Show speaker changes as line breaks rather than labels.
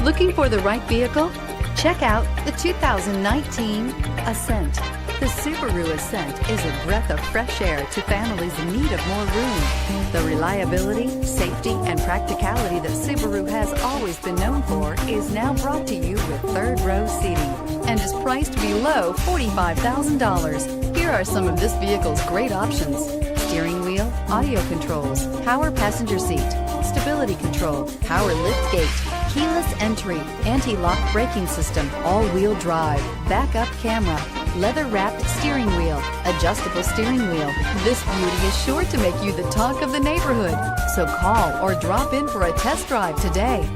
Looking for the right vehicle? Check out the 2019 Ascent. The Subaru Ascent is a breath of fresh air to families in need of more room. The reliability, safety, and practicality that Subaru has always been known for is now brought to you with third-row seating and is priced below $45,000. Here are some of this vehicle's great options: steering wheel audio controls, power passenger seat, stability control, power lift gate, keyless entry, anti-lock braking system, all-wheel drive, backup camera, leather-wrapped steering wheel, adjustable steering wheel. This beauty is sure to make you the talk of the neighborhood. So call or drop in for a test drive today.